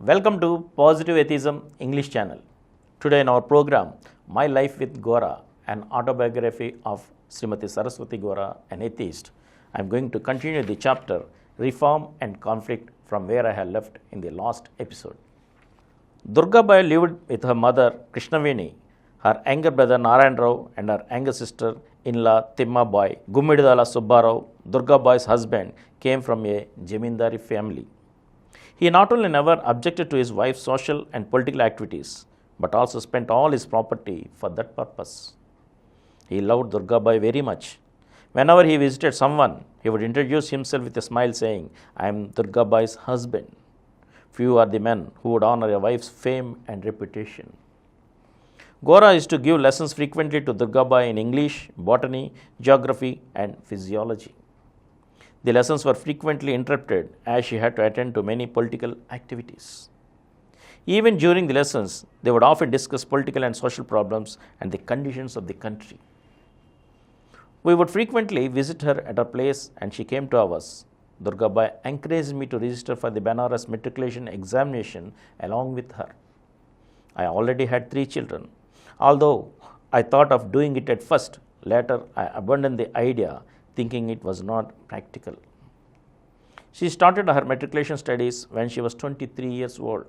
Welcome to Positive Atheism English channel. Today in our program, My Life with Gora, an autobiography of Srimati Saraswati Gora, an atheist. I am going to continue the chapter Reform and Conflict from where I had left in the last episode. Durgabai lived with her mother Krishnaveni, her younger brother Narayan Rao and her younger sister-in-law Timmabai. Gummididala Subbarao, Durgabai's husband, came from a Jamindari family. He not only never objected to his wife's social and political activities, but also spent all his property for that purpose. He loved Durgabai very much. Whenever he visited someone, he would introduce himself with a smile saying, "I am Durgabai's husband." Few are the men who would honor a wife's fame and reputation. Gora used to give lessons frequently to Durgabai in English, botany, geography, and physiology. The lessons were frequently interrupted as she had to attend to many political activities. Even during the lessons, they would often discuss political and social problems and the conditions of the country. We would frequently visit her at her place and she came to ours. Durgabai encouraged me to register for the Banaras matriculation examination along with her. I already had 3 children. Although I thought of doing it at first, later I abandoned the idea, thinking it was not practical. She started her matriculation studies when she was 23 years old.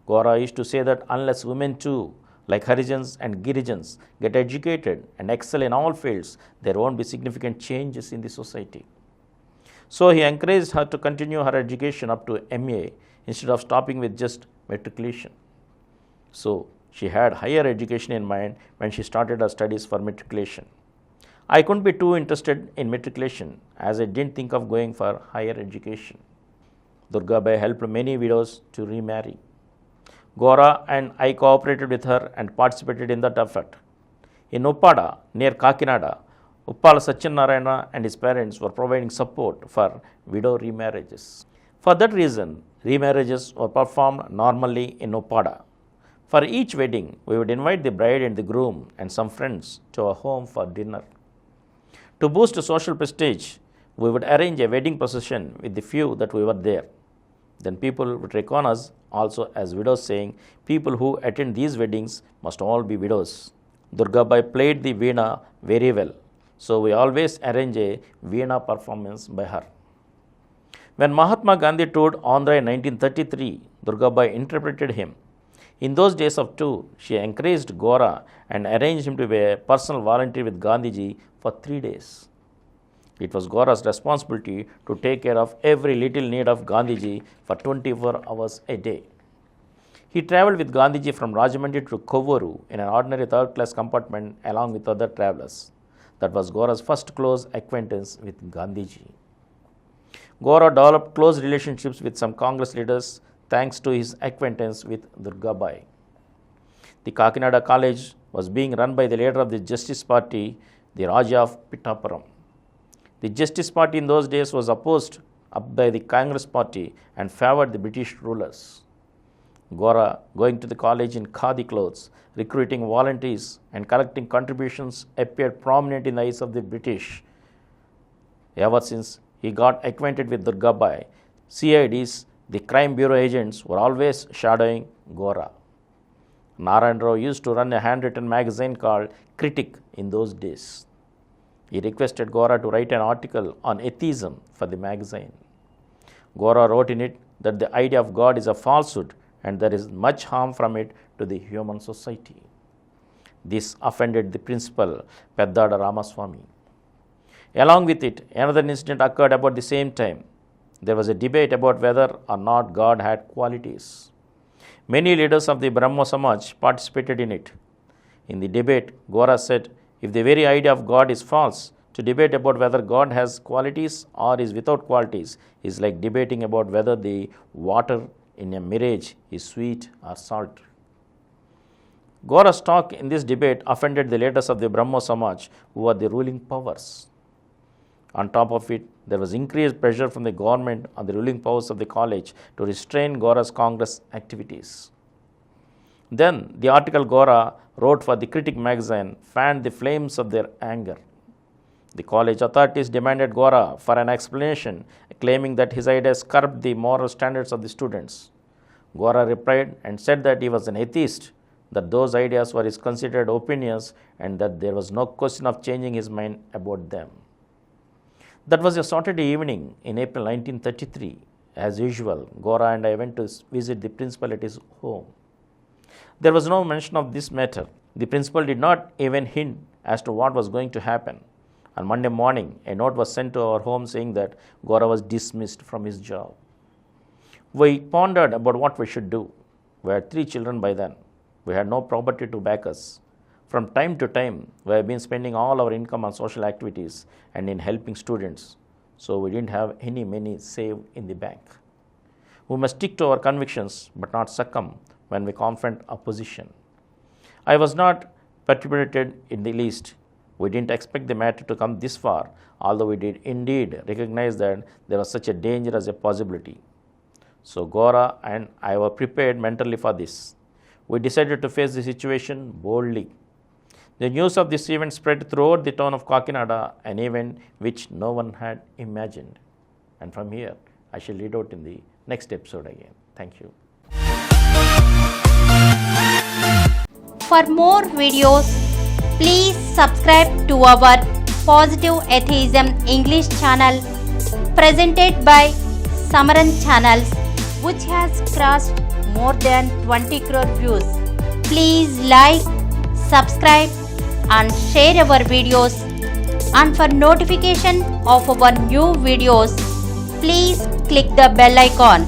Gora used to say that unless women too, like Harijans and Girijans, get educated and excel in all fields, there won't be significant changes in the society. So he encouraged her to continue her education up to MA instead of stopping with just matriculation. So she had higher education in mind when she started her studies for matriculation. I couldn't be too interested in matriculation as I didn't think of going for higher education. Durgabai helped many widows to remarry. Gora and I cooperated with her and participated in that effort. In Uppada, near Kakinada, Uppala Satyanarayana and his parents were providing support for widow remarriages. For that reason, remarriages were performed normally in Uppada. For each wedding, we would invite the bride and the groom and some friends to our home for dinner. To boost social prestige, we would arrange a wedding procession with the few that we were there. Then people would reckon us also as widows, saying, "People who attend these weddings must all be widows." Durgabai played the veena very well, so we always arrange a veena performance by her. When Mahatma Gandhi toured Andhra in 1933, Durgabai interpreted him. In those days of tour, she encouraged Gora and arranged him to be a personal volunteer with Gandhiji for 3 days. It was Gora's responsibility to take care of every little need of Gandhiji for 24 hours a day. He travelled with Gandhiji from Rajahmundry to Kovvuru in an ordinary third-class compartment along with other travellers. That was Gora's first close acquaintance with Gandhiji. Gora developed close relationships with some Congress leaders thanks to his acquaintance with Durgabai. The Kakinada College was being run by the leader of the Justice Party, the Raja of Pittapuram. The Justice Party in those days was opposed up by the Congress Party and favoured the British rulers. Gora, going to the college in khadi clothes, recruiting volunteers and collecting contributions, appeared prominent in the eyes of the British. Ever since he got acquainted with Durgabai, CIDs, the crime bureau agents, were always shadowing Gora. Narayan Rao used to run a handwritten magazine called Critic in those days. He requested Gora to write an article on atheism for the magazine. Gora wrote in it that the idea of God is a falsehood and there is much harm from it to the human society. This offended the principal, Peddada Ramaswamy. Along with it, another incident occurred about the same time. There was a debate about whether or not God had qualities. Many leaders of the Brahmo Samaj participated in it. In the debate, Gora said, if the very idea of God is false, to debate about whether God has qualities or is without qualities is like debating about whether the water in a mirage is sweet or salt. Gora's talk in this debate offended the leaders of the Brahmo Samaj, who were the ruling powers. On top of it, there was increased pressure from the government on the ruling powers of the college to restrain Gora's Congress activities. Then, the article Gora wrote for the Critic magazine fanned the flames of their anger. The college authorities demanded Gora for an explanation, claiming that his ideas curbed the moral standards of the students. Gora replied and said that he was an atheist, that those ideas were his considered opinions, and that there was no question of changing his mind about them. That was a Saturday evening in April 1933. As usual, Gora and I went to visit the principal at his home. There was no mention of this matter. The principal did not even hint as to what was going to happen. On Monday morning, a note was sent to our home saying that Gora was dismissed from his job. We pondered about what we should do. We had 3 children by then. We had no property to back us. From time to time, we have been spending all our income on social activities and in helping students, so we didn't have any money saved in the bank. We must stick to our convictions but not succumb when we confront opposition. I was not perturbed in the least. We didn't expect the matter to come this far, although we did indeed recognize that there was such a danger as a possibility. So Gora and I were prepared mentally for this. We decided to face the situation boldly. The news of this event spread throughout the town of Kakinada, an event which no one had imagined. And from here, I shall read out in the next episode again. Thank you. For more videos, please subscribe to our Positive Atheism English channel presented by Samaram channels, which has crossed more than 20 crore views. Please like, subscribe and share our videos, and for notification of our new videos, please click the bell icon.